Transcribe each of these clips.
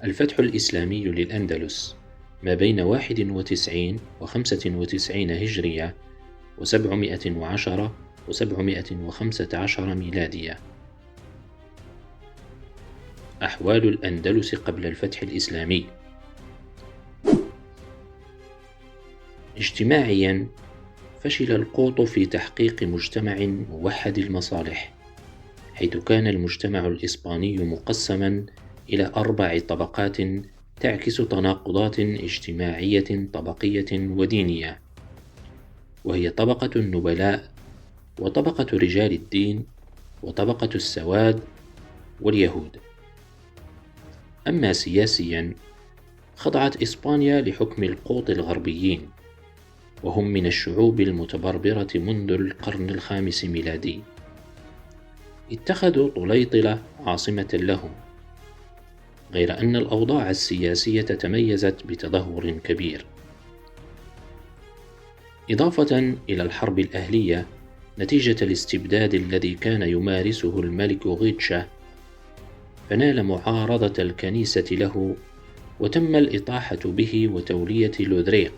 الفتح الإسلامي للأندلس ما بين 91 و95 هجرية و710 و715 ميلادية. أحوال الأندلس قبل الفتح الإسلامي. اجتماعياً، فشل القوط في تحقيق مجتمع موحد المصالح، حيث كان المجتمع الإسباني مقسماً إلى 4 طبقات تعكس تناقضات اجتماعية طبقية ودينية، وهي طبقة النبلاء، وطبقة رجال الدين، وطبقة السواد واليهود. أما سياسياً، خضعت إسبانيا لحكم القوط الغربيين، وهم من الشعوب المتبربرة منذ القرن الخامس ميلادي. اتخذوا طليطلة عاصمة لهم، غير أن الأوضاع السياسية تميزت بتدهور كبير، إضافة إلى الحرب الأهلية نتيجة الاستبداد الذي كان يمارسه الملك غيتشا، فنال معارضة الكنيسة له، وتم الإطاحة به وتولية لودريق،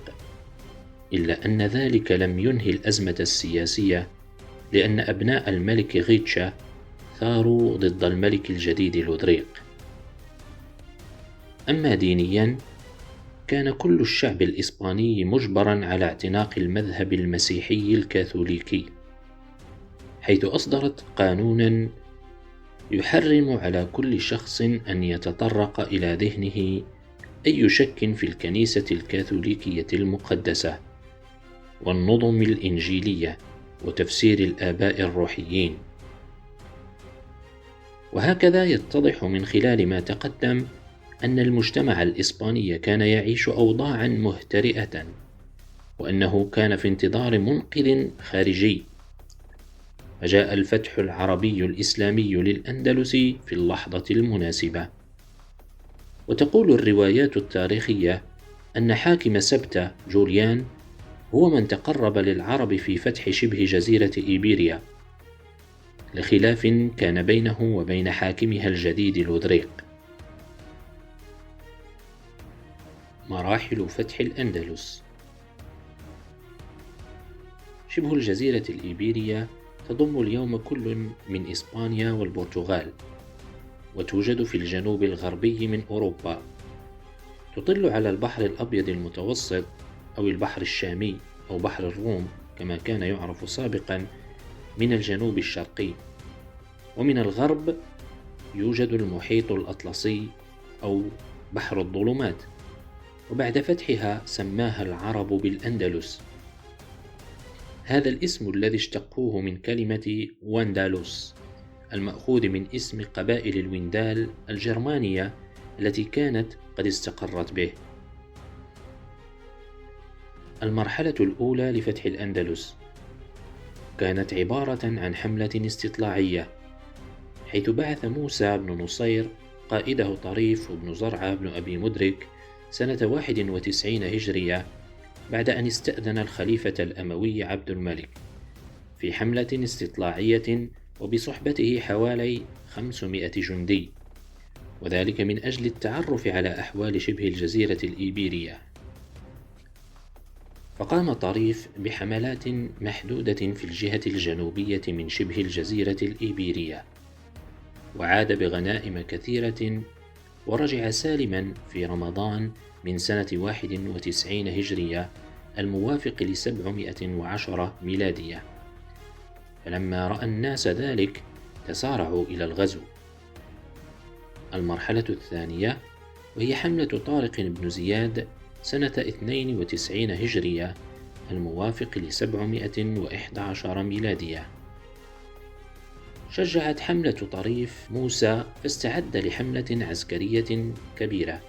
إلا أن ذلك لم ينهي الأزمة السياسية، لأن أبناء الملك غيتشا ثاروا ضد الملك الجديد لودريق. أما دينياً، كان كل الشعب الإسباني مجبراً على اعتناق المذهب المسيحي الكاثوليكي، حيث أصدرت قانوناً يحرم على كل شخص أن يتطرق إلى ذهنه أي شك في الكنيسة الكاثوليكية المقدسة والنظم الإنجيلية وتفسير الآباء الروحيين. وهكذا يتضح من خلال ما تقدم أن المجتمع الإسباني كان يعيش أوضاعاً مهترئة، وأنه كان في انتظار منقذ خارجي، فجاء الفتح العربي الإسلامي للأندلس في اللحظة المناسبة. وتقول الروايات التاريخية أن حاكم سبتة جوليان هو من تقرب للعرب في فتح شبه جزيرة إيبيريا، لخلاف كان بينه وبين حاكمها الجديد لودريق. مراحل فتح الأندلس. شبه الجزيرة الإيبيرية تضم اليوم كل من إسبانيا والبرتغال، وتوجد في الجنوب الغربي من أوروبا، تطل على البحر الأبيض المتوسط أو البحر الشامي أو بحر الروم كما كان يعرف سابقا، من الجنوب الشرقي، ومن الغرب يوجد المحيط الأطلسي أو بحر الظلمات. وبعد فتحها سماها العرب بالأندلس، هذا الاسم الذي اشتقوه من كلمة واندالوس المأخوذ من اسم قبائل الويندال الجرمانية التي كانت قد استقرت به. المرحلة الأولى لفتح الأندلس كانت عبارة عن حملة استطلاعية، حيث بعث موسى بن نصير قائده طريف بن زرعة بن أبي مدرك سنة 91 هجرية، بعد أن استأذن الخليفة الأموي عبد الملك في حملة استطلاعية وبصحبته حوالي 500 جندي، وذلك من أجل التعرف على أحوال شبه الجزيرة الإيبيرية. فقام طريف بحملات محدودة في الجهة الجنوبية من شبه الجزيرة الإيبيرية، وعاد بغنائم كثيرة، ورجع سالما في رمضان من سنة 91 هجرية الموافق ل710 ميلادية. فلما رأى الناس ذلك تسارعوا إلى الغزو. المرحلة الثانية وهي حملة طارق بن زياد سنة 92 هجرية الموافق ل711 ميلادية. شجعت حملة طريف موسى، فاستعد لحملة عسكرية كبيرة،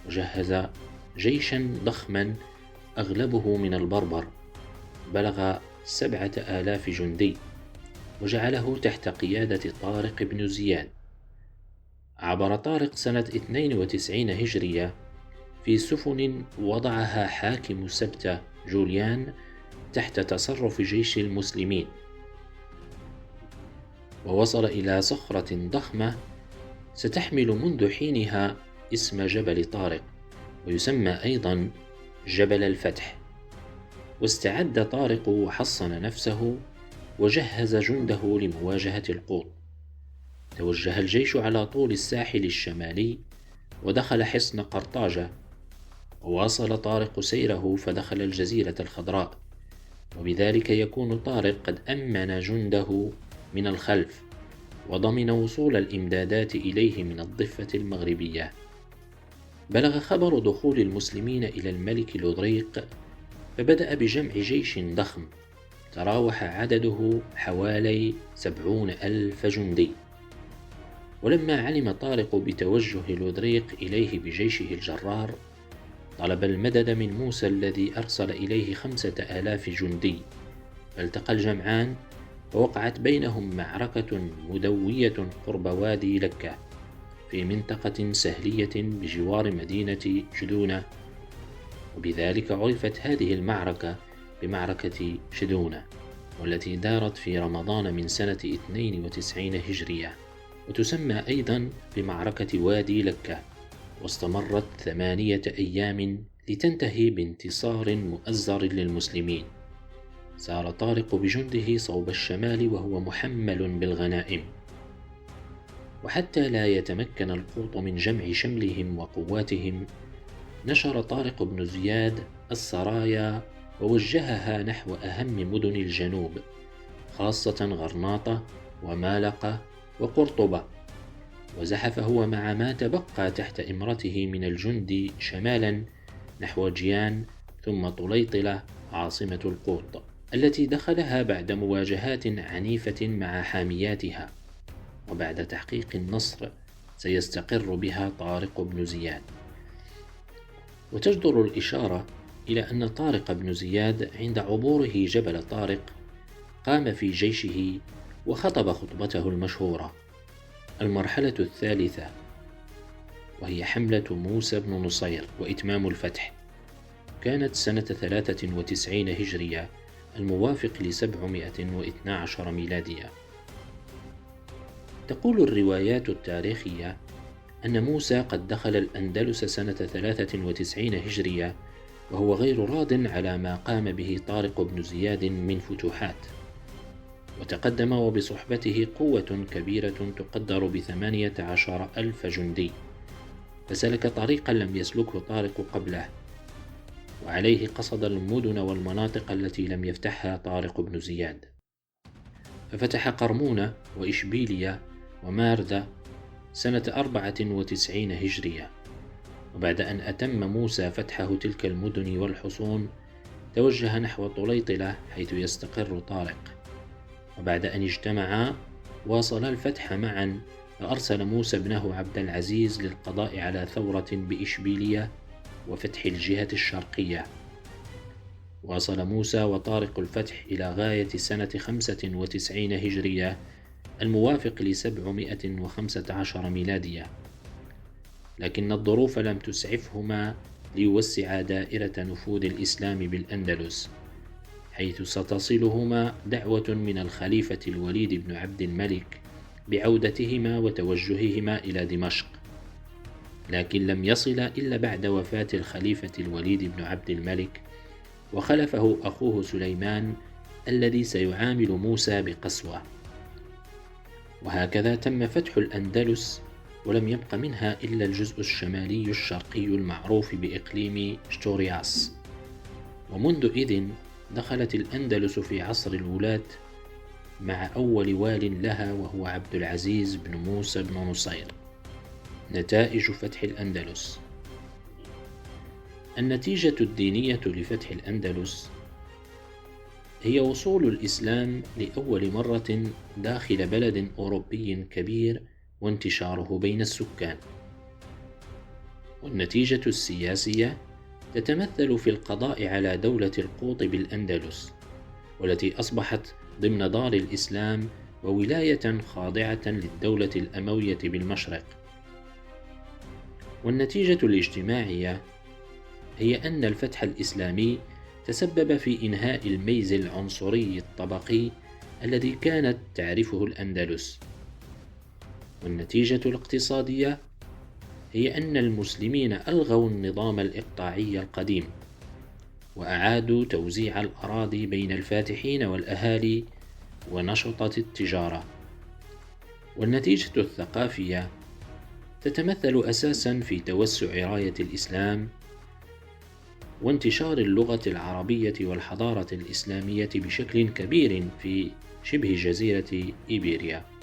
وجهز جيشا ضخما أغلبه من البربر بلغ 7000 جندي، وجعله تحت قيادة طارق بن زياد. عبر طارق سنة 92 هجرية في سفن وضعها حاكم سبتة جوليان تحت تصرف جيش المسلمين، ووصل إلى صخرة ضخمة ستحمل منذ حينها اسم جبل طارق، ويسمى أيضا جبل الفتح. واستعد طارق وحصن نفسه وجهز جنده لمواجهة القوط. توجه الجيش على طول الساحل الشمالي ودخل حصن قرطاجة، وواصل طارق سيره فدخل الجزيرة الخضراء، وبذلك يكون طارق قد أمن جنده من الخلف وضمن وصول الإمدادات إليه من الضفة المغربية. بلغ خبر دخول المسلمين إلى الملك لودريق، فبدأ بجمع جيش ضخم تراوح عدده حوالي 70,000 جندي. ولما علم طارق بتوجه لودريق إليه بجيشه الجرار، طلب المدد من موسى الذي أرسل إليه 5,000 جندي، فالتقى الجمعان ووقعت بينهم معركة مدوية قرب وادي لكة في منطقة سهلية بجوار مدينة جدونة، وبذلك عرفت هذه المعركة بمعركة شدونة، والتي دارت في رمضان من سنة 92 هجرية، وتسمى أيضا بمعركة وادي لكة، واستمرت 8 أيام لتنتهي بانتصار مؤزر للمسلمين. سار طارق بجنده صوب الشمال وهو محمل بالغنائم، وحتى لا يتمكن القوط من جمع شملهم وقواتهم، نشر طارق بن زياد السرايا ووجهها نحو أهم مدن الجنوب، خاصة غرناطة ومالقة وقرطبة، وزحف هو مع ما تبقى تحت إمرته من الجند شمالا نحو جيان ثم طليطلة عاصمة القوط، التي دخلها بعد مواجهات عنيفة مع حامياتها. وبعد تحقيق النصر سيستقر بها طارق بن زياد. وتجدر الإشارة إلى أن طارق بن زياد عند عبوره جبل طارق قام في جيشه وخطب خطبته المشهورة، المرحلة الثالثة، وهي حملة موسى بن نصير وإتمام الفتح. كانت سنة 93 هجرية الموافق ل712 ميلادية. تقول الروايات التاريخية أن موسى قد دخل الأندلس سنة 93 هجرية وهو غير راض على ما قام به طارق بن زياد من فتوحات، وتقدم وبصحبته قوة كبيرة تقدر ب18,000 جندي، فسلك طريقا لم يسلكه طارق قبله، وعليه قصد المدن والمناطق التي لم يفتحها طارق بن زياد، ففتح قرمونة وإشبيلية وماردة سنة 94 هجرية. وبعد أن أتم موسى فتحه تلك المدن والحصون، توجه نحو طليطلة حيث يستقر طارق، وبعد أن اجتمعا واصل الفتح معا، فأرسل موسى ابنه عبد العزيز للقضاء على ثورة بإشبيلية وفتح الجهة الشرقية. واصل موسى وطارق الفتح إلى غاية سنة 95 هجرية الموافق ل715 ميلادية، لكن الظروف لم تسعفهما ليوسع دائرة نفوذ الإسلام بالأندلس، حيث ستصلهما دعوة من الخليفة الوليد بن عبد الملك بعودتهما وتوجههما إلى دمشق، لكن لم يصل إلا بعد وفاة الخليفة الوليد بن عبد الملك، وخلفه أخوه سليمان الذي سيعامل موسى بقسوة. وهكذا تم فتح الأندلس، ولم يبق منها إلا الجزء الشمالي الشرقي المعروف بإقليم شتورياس. ومنذ إذن دخلت الأندلس في عصر الولاة مع أول وال لها وهو عبد العزيز بن موسى بن نصير. نتائج فتح الأندلس. النتيجة الدينية لفتح الأندلس هي وصول الإسلام لأول مرة داخل بلد أوروبي كبير وانتشاره بين السكان. والنتيجة السياسية تتمثل في القضاء على دولة القوط بالأندلس، والتي أصبحت ضمن دار الإسلام وولاية خاضعة للدولة الأموية بالمشرق. والنتيجة الاجتماعية هي أن الفتح الإسلامي تسبب في إنهاء الميز العنصري الطبقي الذي كانت تعرفه الأندلس. والنتيجة الاقتصادية هي أن المسلمين ألغوا النظام الإقطاعي القديم، وأعادوا توزيع الأراضي بين الفاتحين والأهالي ونشطت التجارة. والنتيجة الثقافية تتمثل أساسا في توسع راية الإسلام وانتشار اللغة العربية والحضارة الإسلامية بشكل كبير في شبه جزيرة إيبيريا.